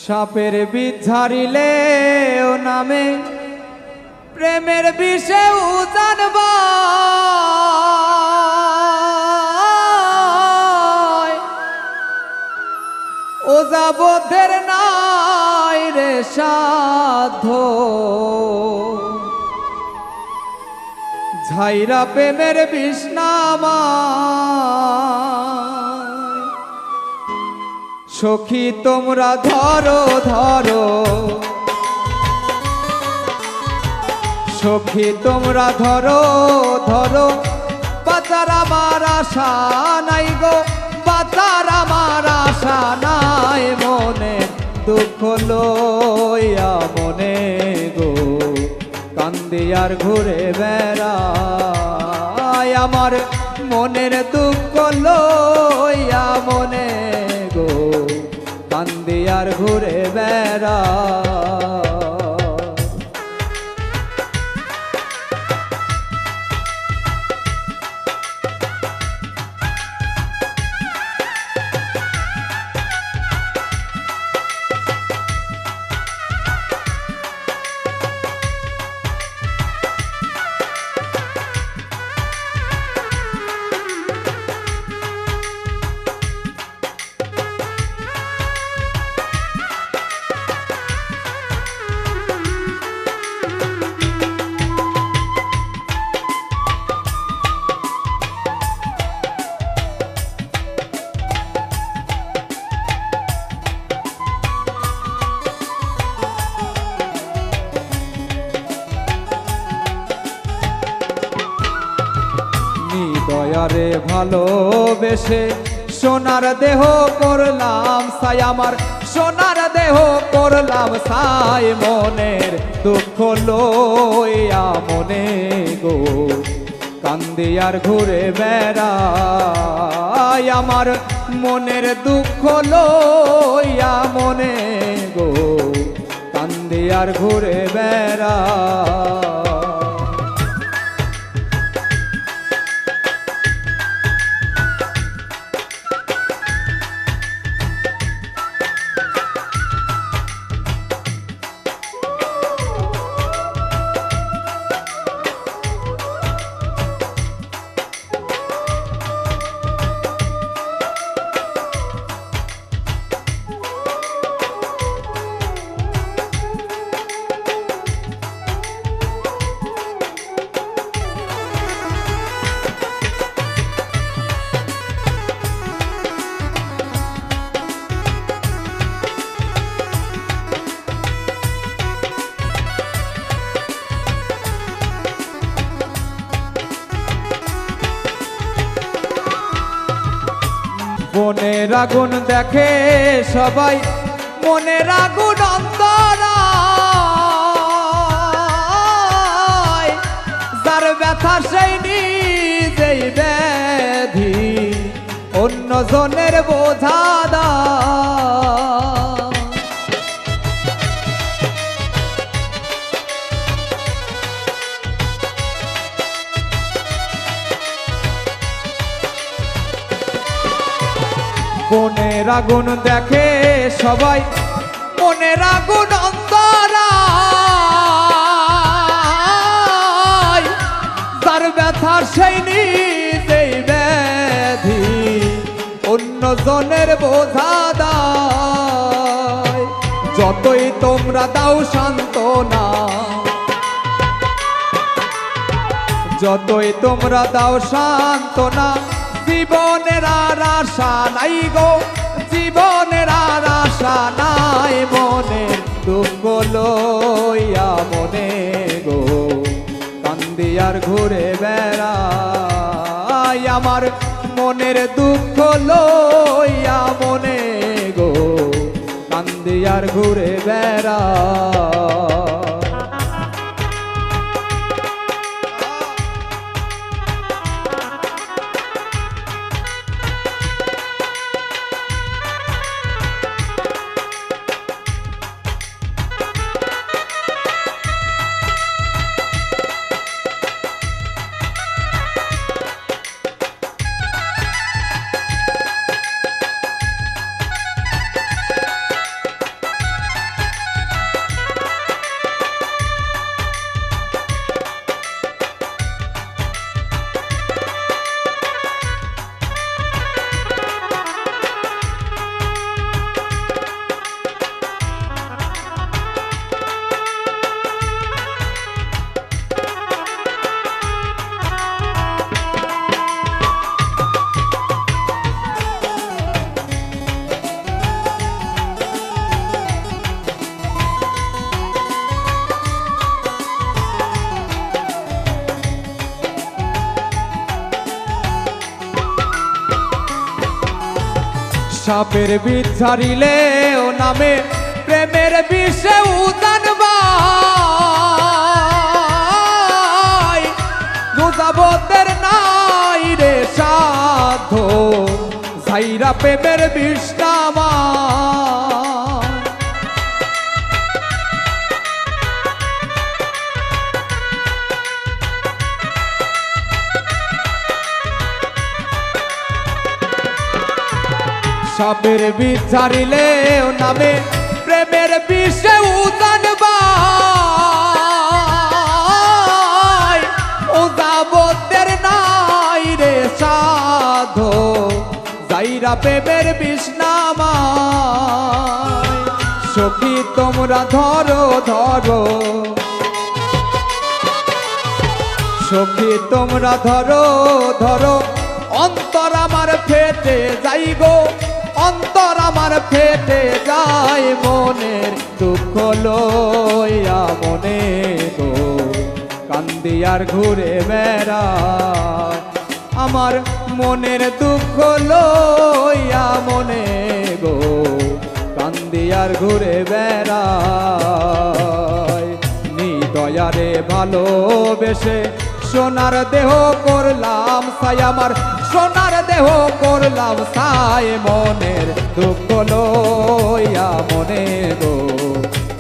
সাপের বিষ ঝাড়িলে ও নামে প্রেমের বিষে জানবা ও যাবতের নাই রে সাধ্য ঝাইরা প্রেমের বিষ নামা সখী তোমরা ধরো ধরো সখী তোমরা ধরো ধরো বাঁচার আমার আশা নাই গো বাঁচার আমার আশা নাই মনে দুঃখ লইয়া মনে গো কান্দি আর ঘুরে বেড়াই আমার মনের দুঃখ লইয়া মনে গো কান্দি আর ঘুরে বেড়াই দয়ারে ভালোবেসে সোনার দেহ করলাম সাই আমার সোনার দেহ করলাম সাই মনের দুঃখ লইয়া মনে গো কান্দি আর ঘুরে বেড়াই আমার মনের দুঃখ লইয়া মনে গো কান্দি আর ঘুরে বেড়াই মনের আগুন দেখে সবাই মনের আগুন অন্তরায় যার ব্যথা সেই নিজেই ব্যাধি অন্য জনের বোঝা মনের আগুন দেখে সবাই মনের আগুন অন্তরায় তার ব্যথা সেই নিজেই ব্যাধি অন্য জনের বোঝা দায় যতই তোমরা দাও সান্ত্বনা যতই তোমরা দাও সান্ত্বনা জীবনের আর আশা নাই গো জীবনের আর আশা নাই মনে দুঃখ লইয়া মনে গো কান্দি আর ঘুরে বেড়াই আমার মনের দুঃখ লইয়া মনে গো কান্দি আর ঘুরে বেড়াই সাপের বিষ ঝাড়িলেও নামে প্রেমের বিষে উদান ভাই বুঝাবতের নাই রে সাধ্য ঝাইরা প্রেমের বিষ নামা সাপের বিষ ঝাড়িলেও নামে প্রেমের বিষে উদান ভাই উদাবতের নাই রে সাধো যাইরা প্রেমের বিষ নামায় সখী তোমরা ধরো ধরো সখী তোমরা ধরো ধরো অন্তর আমার ফেটে যাই গো অন্তর আমার ফেটে যায় মনের দুঃখ লইয়া মনে গো কান্দি আর ঘুরে বেড়ায় আমার মনের দুঃখ লইয়া মনে গো কান্দি আর ঘুরে বেড়ায় নিদয়ারে ভালোবেসে সোনার দেহ করলাম সাই আমার সোনার দেহ করলাম সাই মনের দুঃখ লইয়া মনে গো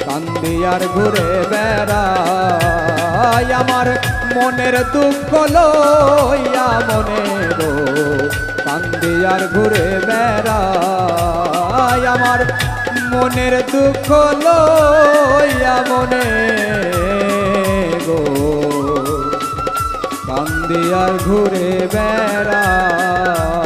কান্দি আর ঘুরে বেড়াই আমার মনের দুঃখ লইয়া মনে গো কান্দি আর ঘুরে বেড়াই আমার মনের দুঃখ লইয়া মনে গো কান্দি আর ঘুরে বেড়ায়।